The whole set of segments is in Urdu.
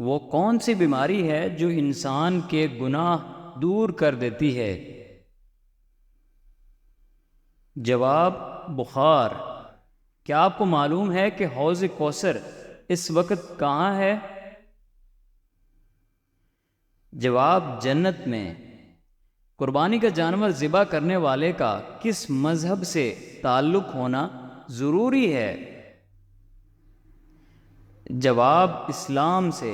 وہ کون سی بیماری ہے جو انسان کے گناہ دور کر دیتی ہے؟ جواب: بخار۔ کیا آپ کو معلوم ہے کہ حوض کوثر اس وقت کہاں ہے؟ جواب: جنت میں۔ قربانی کا جانور ذبح کرنے والے کا کس مذہب سے تعلق ہونا ضروری ہے؟ جواب: اسلام سے۔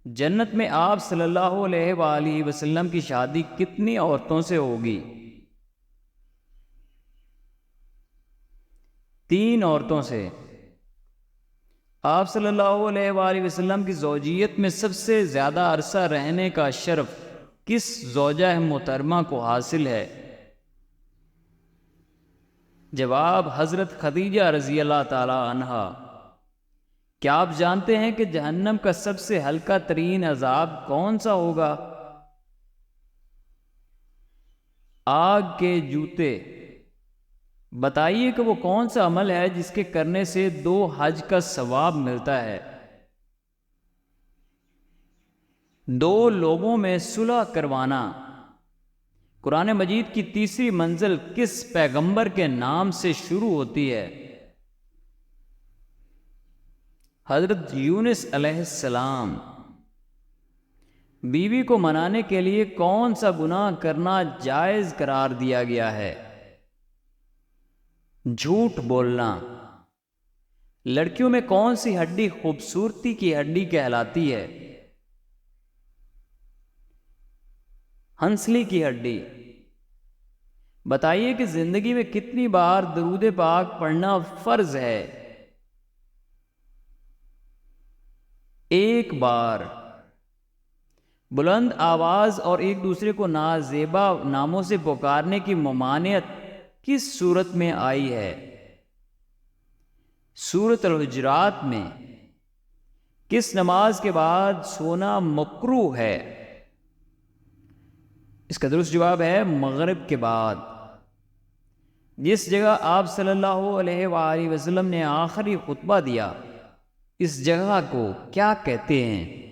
جنت میں آپ صلی اللہ علیہ وآلہ وسلم کی شادی کتنی عورتوں سے ہوگی؟ 3 عورتوں سے۔ آپ صلی اللہ علیہ وآلہ وسلم کی زوجیت میں سب سے زیادہ عرصہ رہنے کا شرف کس زوجہ محترمہ کو حاصل ہے؟ جواب: حضرت خدیجہ رضی اللہ تعالی عنہا۔ کیا آپ جانتے ہیں کہ جہنم کا سب سے ہلکا ترین عذاب کون سا ہوگا؟ آگ کے جوتے۔ بتائیے کہ وہ کون سا عمل ہے جس کے کرنے سے 2 حج کا ثواب ملتا ہے؟ 2 لوگوں میں صلح کروانا۔ قرآن مجید کی تیسری منزل کس پیغمبر کے نام سے شروع ہوتی ہے؟ حضرت یونس علیہ السلام۔ بیوی کو منانے کے لیے کون سا گناہ کرنا جائز قرار دیا گیا ہے؟ جھوٹ بولنا۔ لڑکیوں میں کون سی ہڈی خوبصورتی کی ہڈی کہلاتی ہے؟ ہنسلی کی ہڈی۔ بتائیے کہ زندگی میں کتنی بار درود پاک پڑھنا فرض ہے؟ 1 بار۔ بلند آواز اور ایک دوسرے کو نازیبا ناموں سے پکارنے کی ممانعت کس صورت میں آئی ہے؟ سورۃ الحجرات میں۔ کس نماز کے بعد سونا مکروہ ہے؟ اس کا درست جواب ہے مغرب کے بعد۔ جس جگہ آپ صلی اللہ علیہ وآلہ وسلم نے آخری خطبہ دیا، اس جگہ کو کیا کہتے ہیں؟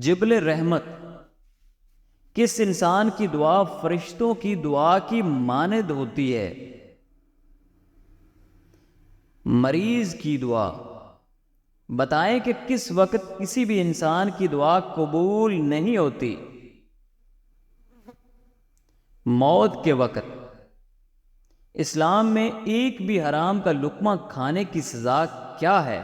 جبل رحمت۔ کس انسان کی دعا فرشتوں کی دعا کی مانند ہوتی ہے؟ مریض کی دعا۔ بتائیں کہ کس وقت کسی بھی انسان کی دعا قبول نہیں ہوتی؟ موت کے وقت۔ اسلام میں ایک بھی حرام کا لقمہ کھانے کی سزا کیا ہے؟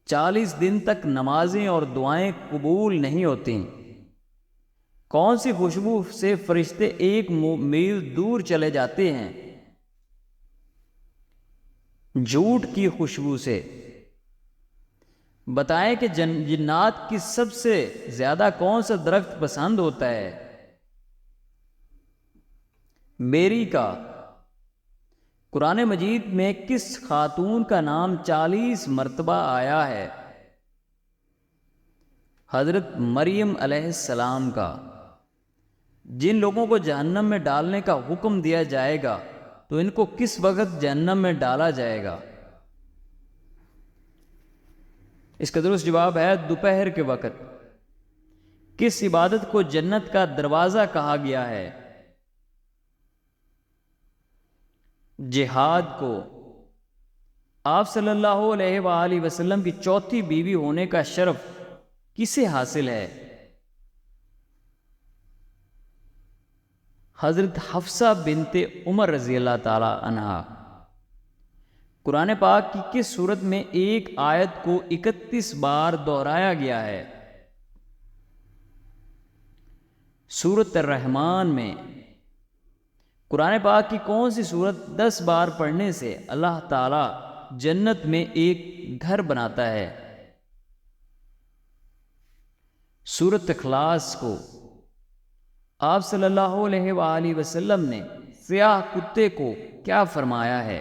40 دن تک نمازیں اور دعائیں قبول نہیں ہوتی۔ کون سی خوشبو سے فرشتے 1 میل دور چلے جاتے ہیں؟ جھوٹ کی خوشبو سے۔ بتائیں کہ جنات کی سب سے زیادہ کون سا درخت پسند ہوتا ہے؟ بیری کا۔ قرآن مجید میں کس خاتون کا نام 40 مرتبہ آیا ہے؟ حضرت مریم علیہ السلام کا۔ جن لوگوں کو جہنم میں ڈالنے کا حکم دیا جائے گا تو ان کو کس وقت جہنم میں ڈالا جائے گا؟ اس کا درست جواب ہے دوپہر کے وقت۔ کس عبادت کو جنت کا دروازہ کہا گیا ہے؟ جہاد کو۔ آپ صلی اللہ علیہ وآلہ وسلم کی 4تھی بیوی ہونے کا شرف کسے حاصل ہے؟ حضرت حفصہ بنت عمر رضی اللہ تعالی عنہا۔ قرآن پاک کی کس سورت میں ایک آیت کو 31 بار دہرایا گیا ہے؟ سورۃ الرحمن میں۔ قرآن پاک کی کون سی سورت 10 بار پڑھنے سے اللہ تعالی جنت میں ایک گھر بناتا ہے؟ سورۃ اخلاص کو۔ آپ صلی اللہ علیہ وآلہ وسلم نے سیاہ کتے کو کیا فرمایا ہے؟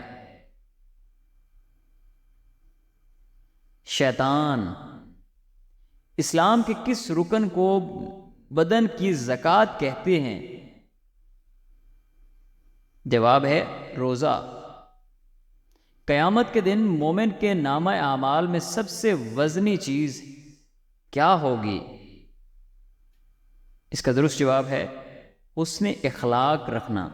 شیطان۔ اسلام کے کس رکن کو بدن کی زکوٰۃ کہتے ہیں؟ جواب ہے روزہ۔ قیامت کے دن مومن کے نامہ اعمال میں سب سے وزنی چیز کیا ہوگی؟ اس کا درست جواب ہے حسن اخلاق رکھنا۔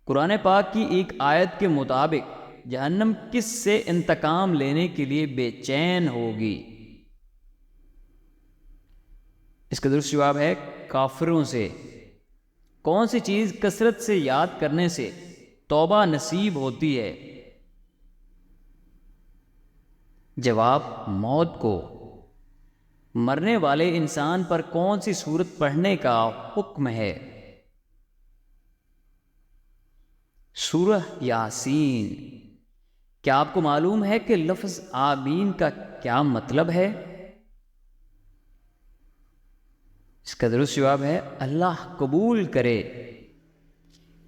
قرآن پاک کی ایک آیت کے مطابق جہنم کس سے انتقام لینے کے لیے بے چین ہوگی؟ اس کا درست جواب ہے کافروں سے۔ کون سی چیز کثرت سے یاد کرنے سے توبہ نصیب ہوتی ہے؟ جواب موت کو۔ مرنے والے انسان پر کون سی سورت پڑھنے کا حکم ہے؟ سورہ یاسین۔ کیا آپ کو معلوم ہے کہ لفظ آمین کا کیا مطلب ہے؟ اس کا درست جواب ہے اللہ قبول کرے۔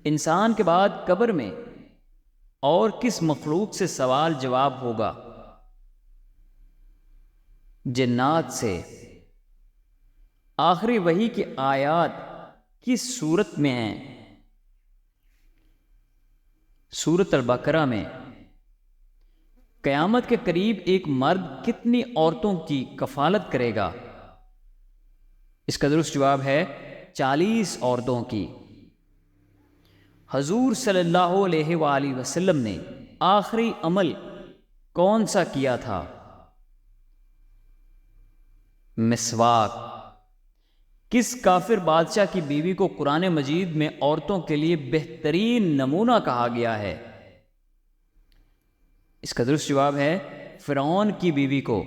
انسان کے بعد قبر میں اور کس مخلوق سے سوال جواب ہوگا؟ جنات سے۔ آخری وحی کی آیات کس سورت میں ہیں؟ سورۃ البقرہ میں۔ قیامت کے قریب ایک مرد کتنی عورتوں کی کفالت کرے گا؟ اس کا درست جواب ہے 40 عورتوں کی۔ حضور صلی اللہ علیہ وآلہ وسلم نے آخری عمل کون سا کیا تھا؟ مسواک۔ کس کافر بادشاہ کی بیوی کو قرآن مجید میں عورتوں کے لیے بہترین نمونہ کہا گیا ہے؟ اس کا درست جواب ہے فرعون کی بیوی کو۔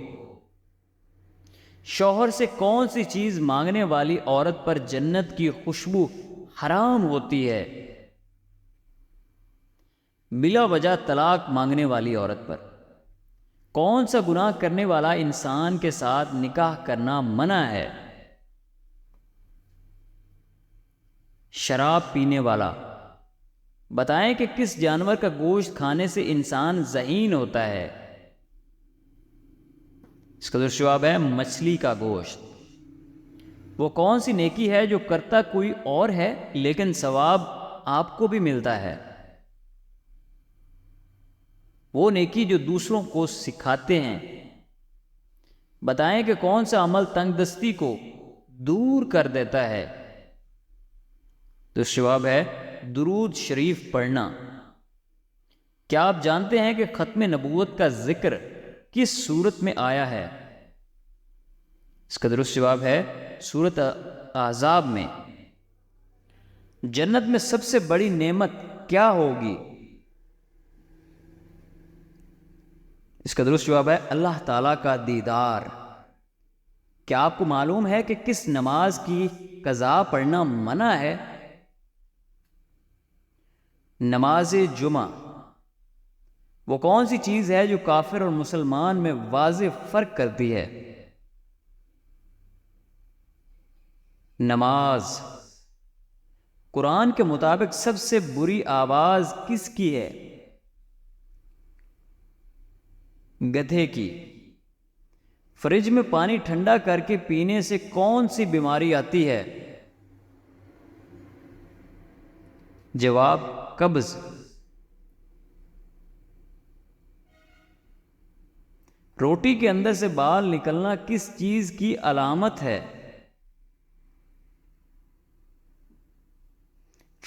شوہر سے کون سی چیز مانگنے والی عورت پر جنت کی خوشبو حرام ہوتی ہے؟ بلا وجہ طلاق مانگنے والی عورت پر۔ کون سا گناہ کرنے والا انسان کے ساتھ نکاح کرنا منع ہے؟ شراب پینے والا۔ بتائیں کہ کس جانور کا گوشت کھانے سے انسان ذہین ہوتا ہے؟ اس کا درست جواب ہے مچھلی کا گوشت۔ وہ کون سی نیکی ہے جو کرتا کوئی اور ہے لیکن ثواب آپ کو بھی ملتا ہے؟ وہ نیکی جو دوسروں کو سکھاتے ہیں۔ بتائیں کہ کون سا عمل تنگ دستی کو دور کر دیتا ہے؟ تو جواب ہے درود شریف پڑھنا۔ کیا آپ جانتے ہیں کہ ختم نبوت کا ذکر کس سورت میں آیا ہے؟ اس کا درست جواب ہے سورۃ احزاب میں۔ جنت میں سب سے بڑی نعمت کیا ہوگی؟ اس کا درست جواب ہے اللہ تعالیٰ کا دیدار۔ کیا آپ کو معلوم ہے کہ کس نماز کی قضا پڑھنا منع ہے؟ نماز جمعہ۔ وہ کون سی چیز ہے جو کافر اور مسلمان میں واضح فرق کرتی ہے؟ نماز۔ قرآن کے مطابق سب سے بری آواز کس کی ہے؟ گدھے کی۔ فریج میں پانی ٹھنڈا کر کے پینے سے کون سی بیماری آتی ہے؟ جواب قبض۔ روٹی کے اندر سے بال نکلنا کس چیز کی علامت ہے؟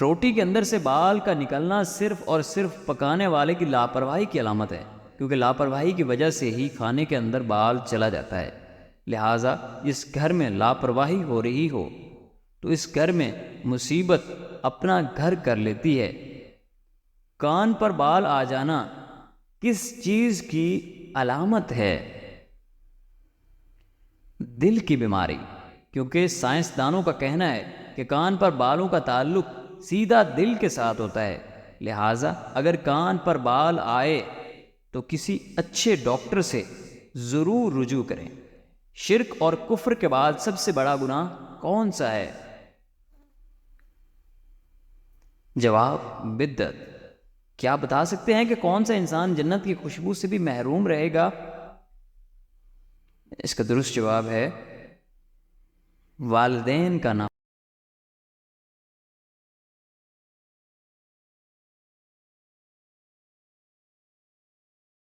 روٹی کے اندر سے بال کا نکلنا صرف اور صرف پکانے والے کی لاپرواہی کی علامت ہے، کیونکہ لاپرواہی کی وجہ سے ہی کھانے کے اندر بال چلا جاتا ہے۔ لہٰذا جس گھر میں لاپرواہی ہو رہی ہو تو اس گھر میں مصیبت اپنا گھر کر لیتی ہے۔ کان پر بال آ جانا کس چیز کی علامت ہے؟ دل کی بیماری، کیونکہ سائنسدانوں کا کہنا ہے کہ کان پر بالوں کا تعلق سیدھا دل کے ساتھ ہوتا ہے۔ لہٰذا اگر کان پر بال آئے تو کسی اچھے ڈاکٹر سے ضرور رجوع کریں۔ شرک اور کفر کے بعد سب سے بڑا گناہ کون سا ہے؟ جواب بدعت۔ کیا آپ بتا سکتے ہیں کہ کون سا انسان جنت کی خوشبو سے بھی محروم رہے گا؟ اس کا درست جواب ہے والدین کا